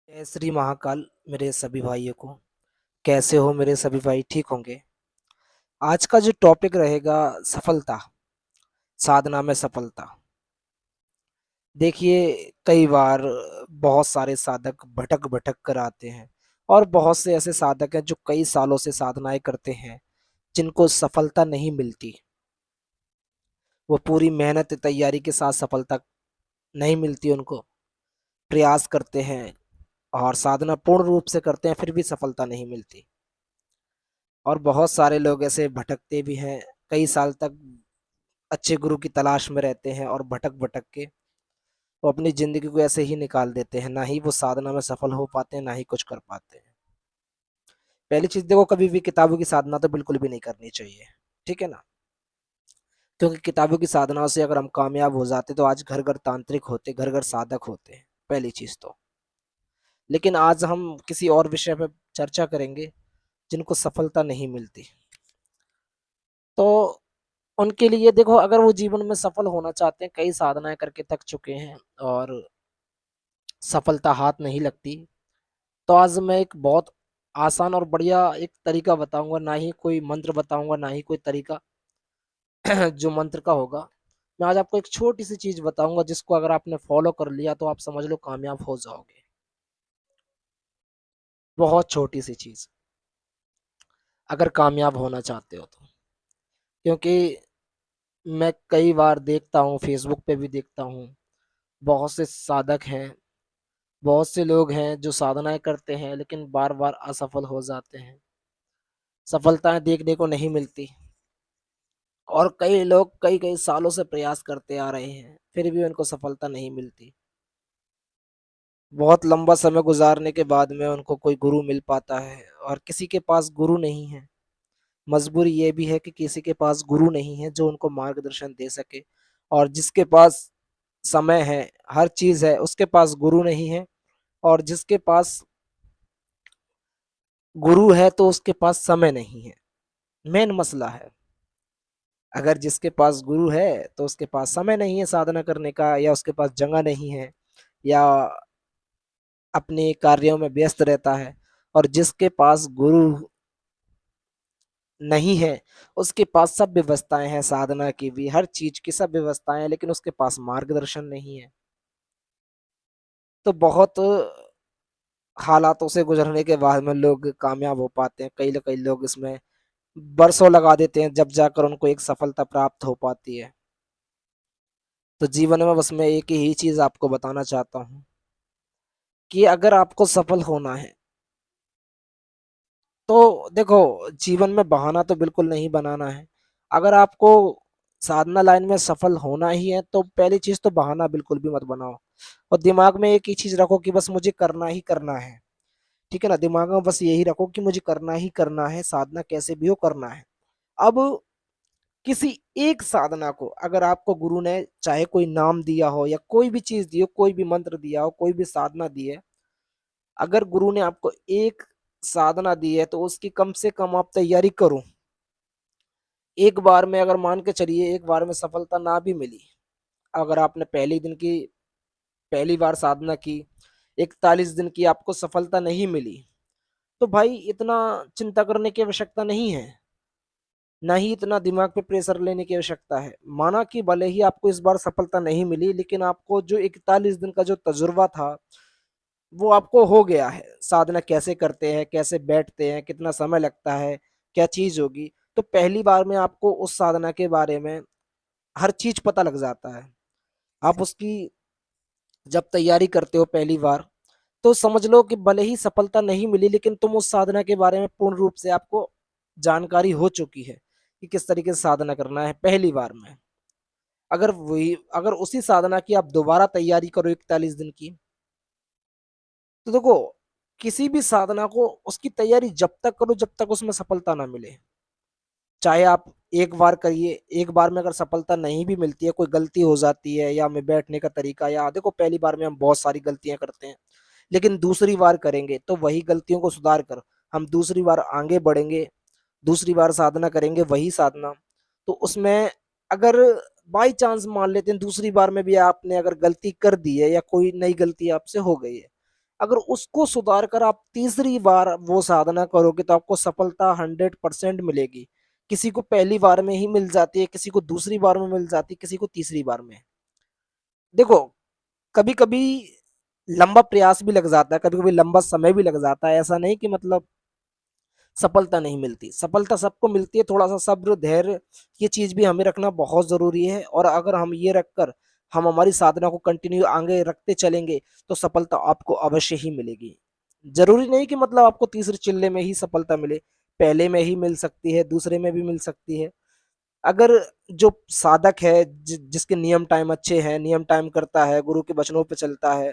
जय श्री महाकाल मेरे सभी भाइयों को। कैसे हो मेरे सभी भाई? ठीक होंगे। आज का जो टॉपिक रहेगा सफलता, साधना में सफलता। देखिए, कई बार बहुत सारे साधक भटक भटक कर आते हैं और बहुत से ऐसे साधक हैं जो कई सालों से साधनाएं करते हैं, जिनको सफलता नहीं मिलती। वो पूरी मेहनत तैयारी के साथ सफलता नहीं मिलती उनको, प्रयास करते हैं और साधना पूर्ण रूप से करते हैं, फिर भी सफलता नहीं मिलती। और बहुत सारे लोग ऐसे भटकते भी हैं, कई साल तक अच्छे गुरु की तलाश में रहते हैं और भटक भटक के वो अपनी जिंदगी को ऐसे ही निकाल देते हैं। ना ही वो साधना में सफल हो पाते हैं, ना ही कुछ कर पाते हैं। पहली चीज देखो, कभी भी किताबों की साधना तो बिल्कुल भी नहीं करनी चाहिए, ठीक है ना? क्योंकि किताबों की साधनाओं से अगर हम कामयाब हो जाते तो आज घर घर तांत्रिक होते, घर घर साधक होते, पहली चीज तो। लेकिन आज हम किसी और विषय पे चर्चा करेंगे, जिनको सफलता नहीं मिलती। तो उनके लिए देखो, अगर वो जीवन में सफल होना चाहते हैं, कई साधनाएं करके थक चुके हैं और सफलता हाथ नहीं लगती, तो आज मैं एक बहुत आसान और बढ़िया एक तरीका बताऊंगा। ना ही कोई मंत्र बताऊंगा, ना ही कोई तरीका जो मंत्र का होगा। मैं आज आपको एक छोटी सी चीज बताऊंगा, जिसको अगर आपने फॉलो कर लिया तो आप समझ लो कामयाब हो जाओगे। बहुत छोटी सी चीज, अगर कामयाब होना चाहते हो तो। क्योंकि मैं कई बार देखता हूँ, फेसबुक पे भी देखता हूँ, बहुत से साधक हैं, बहुत से लोग हैं जो साधनाएं करते हैं लेकिन बार बार असफल हो जाते हैं, सफलताएं देखने को नहीं मिलती। और कई लोग कई कई सालों से प्रयास करते आ रहे हैं, फिर भी उनको सफलता नहीं मिलती। बहुत लंबा समय गुजारने के बाद में उनको कोई गुरु मिल पाता है, और किसी के पास गुरु नहीं है। मजबूरी ये भी है कि किसी के पास गुरु नहीं है जो उनको मार्गदर्शन दे सके। और जिसके पास समय है, हर चीज है, उसके पास गुरु नहीं है। और जिसके पास गुरु है तो उसके पास समय नहीं है। मेन मसला है। अगर जिसके पास गुरु है तो उसके पास समय नहीं है साधना करने का, या उसके पास जगह नहीं है, या अपने कार्यों में व्यस्त रहता है। और जिसके पास गुरु नहीं है, उसके पास सब व्यवस्थाएं हैं, साधना की भी, हर चीज की सब व्यवस्थाएं हैं, लेकिन उसके पास मार्गदर्शन नहीं है। तो बहुत हालातों से गुजरने के बाद में लोग कामयाब हो पाते हैं। कई कई लोग इसमें बरसों लगा देते हैं, जब जाकर उनको एक सफलता प्राप्त हो पाती है। तो जीवन में बस मैं एक ही चीज आपको बताना चाहता हूँ कि अगर आपको सफल होना है तो देखो, जीवन में बहाना तो बिल्कुल नहीं बनाना है। अगर आपको साधना लाइन में सफल होना ही है तो पहली चीज तो बहाना बिल्कुल भी मत बनाओ। और दिमाग में एक ही चीज रखो कि बस मुझे करना ही करना है, ठीक है ना? दिमाग में बस यही रखो कि मुझे करना ही करना है, साधना कैसे भी हो करना है। अब किसी एक साधना को अगर आपको गुरु ने चाहे कोई नाम दिया हो, या कोई भी चीज दी हो, कोई भी मंत्र दिया हो, कोई भी साधना दी है, अगर गुरु ने आपको एक साधना दी है तो उसकी कम से कम आप तैयारी करो। एक बार में अगर मान के चलिए, एक बार में सफलता ना भी मिली, अगर आपने पहली दिन की पहली बार साधना की, 41 दिन की, आपको सफलता नहीं मिली, तो भाई इतना चिंता करने की आवश्यकता नहीं है। ना ही इतना दिमाग पे प्रेशर लेने की आवश्यकता है। माना कि भले ही आपको इस बार सफलता नहीं मिली, लेकिन आपको जो 41 दिन का जो तजुर्बा था वो आपको हो गया है। साधना कैसे करते हैं, कैसे बैठते हैं, कितना समय लगता है, क्या चीज होगी। तो पहली बार में आपको उस साधना के बारे में हर चीज पता लग जाता है। आप उसकी जब तैयारी करते हो पहली बार, तो समझ लो कि भले ही सफलता नहीं मिली, लेकिन तुम उस साधना के बारे में पूर्ण रूप से आपको जानकारी हो चुकी है कि किस तरीके से साधना करना है पहली बार में। अगर उसी साधना की आप दोबारा तैयारी करो 41 दिन की, तो देखो, किसी भी साधना को उसकी तैयारी जब तक करो जब तक उसमें सफलता ना मिले। चाहे आप एक बार करिए, एक बार में अगर सफलता नहीं भी मिलती है, कोई गलती हो जाती है, या हमें बैठने का तरीका, या देखो पहली बार में हम बहुत सारी गलतियां करते हैं, लेकिन दूसरी बार करेंगे तो वही गलतियों को सुधार कर हम दूसरी बार आगे बढ़ेंगे, दूसरी बार साधना करेंगे वही साधना। तो उसमें अगर बाई चांस मान लेते हैं दूसरी बार में भी आपने अगर गलती कर दी है, या कोई नई गलती आपसे हो गई है, अगर उसको सुधार कर आप तीसरी बार वो साधना करोगे तो आपको सफलता 100% मिलेगी। किसी को पहली बार में ही मिल जाती है, किसी को दूसरी बार में मिल जाती है, किसी को तीसरी बार में। देखो, कभी कभी लंबा प्रयास भी लग जाता है, कभी कभी लंबा समय भी लग जाता है, ऐसा नहीं कि मतलब सफलता नहीं मिलती, सफलता सबको मिलती है। थोड़ा सा सब्र, धैर्य, ये चीज भी हमें रखना बहुत जरूरी है। और अगर हम ये रखकर हम हमारी साधना को कंटिन्यू आगे रखते चलेंगे तो सफलता आपको अवश्य ही मिलेगी। जरूरी नहीं कि मतलब आपको तीसरे चिल्ले में ही सफलता मिले, पहले में ही मिल सकती है, दूसरे में भी मिल सकती है। अगर जो साधक है, जिसके नियम टाइम अच्छे हैं, नियम टाइम करता है, गुरु के वचनों पे चलता है,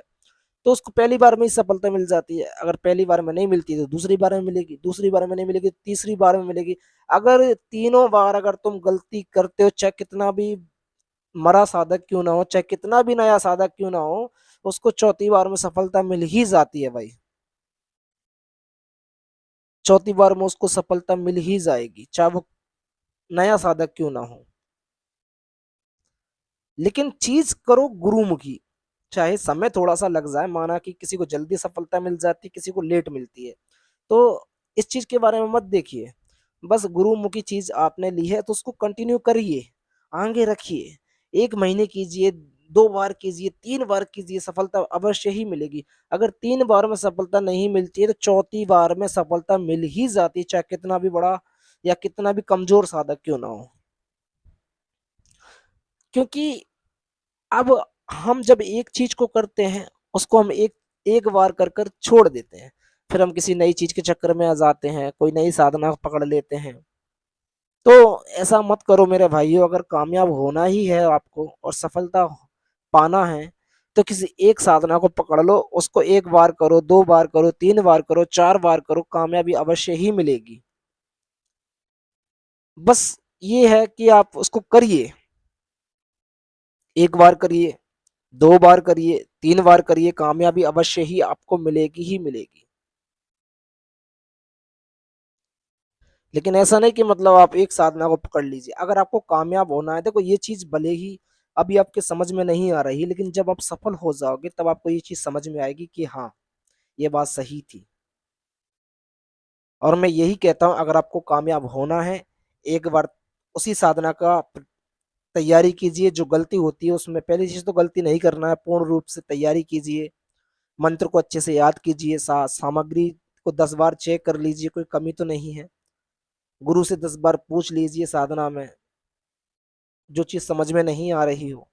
तो उसको पहली बार में ही सफलता मिल जाती है। अगर पहली बार में नहीं मिलती तो दूसरी बार में मिलेगी, दूसरी बार में नहीं मिलेगी तो तीसरी बार में मिलेगी। अगर तीनों बार अगर तुम गलती करते हो, चाहे कितना भी मरा साधक क्यों ना हो, चाहे कितना भी नया साधक क्यों ना हो, उसको चौथी बार में सफलता मिल ही जाती है भाई। चौथी बार में उसको सफलता मिल ही जाएगी, चाहे वो नया साधक क्यों ना हो। लेकिन चीज करो गुरुमुखी, चाहे समय थोड़ा सा लग जाए, माना कि किसी को जल्दी सफलता मिल जाती है, किसी को लेट मिलती है, तो इस चीज के बारे में मत देखिए। बस गुरुमुखी चीज आपने ली है तो उसको कंटिन्यू करिए, आगे रखिए। 1 महीने कीजिए, 2 बार कीजिए, 3 बार कीजिए, सफलता अवश्य ही मिलेगी। अगर 3 बार में सफलता नहीं मिलती है तो चौथी बार में सफलता मिल ही जाती है, चाहे कितना भी बड़ा या कितना भी कमजोर साधक क्यों ना हो। क्योंकि अब हम जब एक चीज को करते हैं, उसको हम एक एक बार कर कर छोड़ देते हैं, फिर हम किसी नई चीज के चक्कर में आ जाते हैं, कोई नई साधना पकड़ लेते हैं। तो ऐसा मत करो मेरे भाइयों। अगर कामयाब होना ही है आपको और सफलता पाना है तो किसी एक साधना को पकड़ लो, उसको 1 बार करो, 2 बार करो, 3 बार करो, 4 बार करो, कामयाबी अवश्य ही मिलेगी। बस ये है कि आप उसको करिए, 1 बार करिए, 2 बार करिए, 3 बार करिए, कामयाबी अवश्य ही आपको मिलेगी ही मिलेगी। लेकिन ऐसा नहीं कि मतलब आप एक साधना को पकड़ लीजिए। अगर आपको कामयाब होना है, देखो ये चीज भले ही अभी आपके समझ में नहीं आ रही, लेकिन जब आप सफल हो जाओगे तब आपको ये चीज समझ में आएगी कि हाँ, ये बात सही थी। और मैं यही कहता हूँ, अगर आपको कामयाब होना है, 1 बार उसी साधना का तैयारी कीजिए। जो गलती होती है उसमें पहली चीज तो गलती नहीं करना है, पूर्ण रूप से तैयारी कीजिए, मंत्र को अच्छे से याद कीजिए, सामग्री को 10 बार चेक कर लीजिए, कोई कमी तो नहीं है। गुरु से 10 बार पूछ लीजिए साधना में, जो चीज समझ में नहीं आ रही हो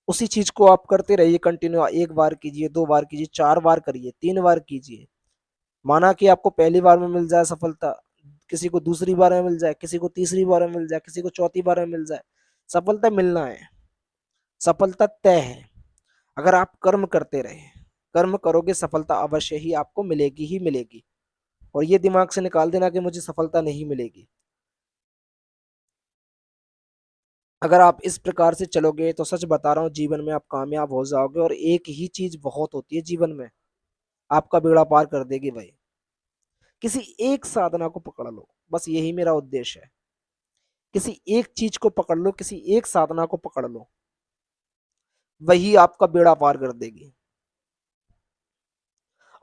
उसी चीज को आप करते रहिए कंटिन्यू। 1 बार कीजिए, 2 बार कीजिए, 4 बार करिए, 3 बार कीजिए। माना कि आपको पहली बार में मिल जाए सफलता, किसी को दूसरी बार में मिल जाए, किसी को तीसरी बार में मिल जाए, किसी को चौथी बार में मिल जाए, सफलता मिलना है, सफलता तय है। अगर आप कर्म करते रहे, कर्म करोगे, सफलता अवश्य ही आपको मिलेगी ही मिलेगी। और ये दिमाग से निकाल देना कि मुझे सफलता नहीं मिलेगी। अगर आप इस प्रकार से चलोगे तो सच बता रहा हूँ, जीवन में आप कामयाब हो जाओगे। और एक ही चीज बहुत होती है जीवन में, आपका बेड़ा पार कर देगी भाई। किसी एक साधना को पकड़ लो, बस यही मेरा उद्देश्य है। किसी एक चीज को पकड़ लो, किसी एक साधना को पकड़ लो, वही आपका बेड़ा पार कर देगी।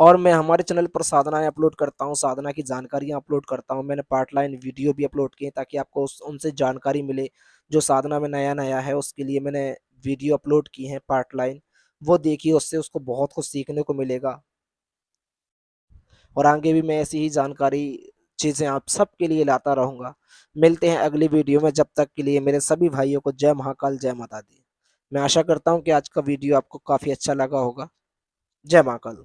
और मैं हमारे चैनल पर साधनाएं अपलोड करता हूँ, साधना की जानकारियां अपलोड करता हूँ। मैंने पार्ट लाइन वीडियो भी अपलोड किए ताकि आपको उनसे जानकारी मिले। जो साधना में नया नया है उसके लिए मैंने वीडियो अपलोड की है पार्ट लाइन, वो देखिए, उससे उसको बहुत कुछ सीखने को मिलेगा। और आगे भी मैं ऐसी ही जानकारी, चीजें आप सबके लिए लाता रहूंगा। मिलते हैं अगली वीडियो में, जब तक के लिए मेरे सभी भाइयों को जय महाकाल, जय माता दी। मैं आशा करता हूँ कि आज का वीडियो आपको काफी अच्छा लगा होगा। जय महाकाल।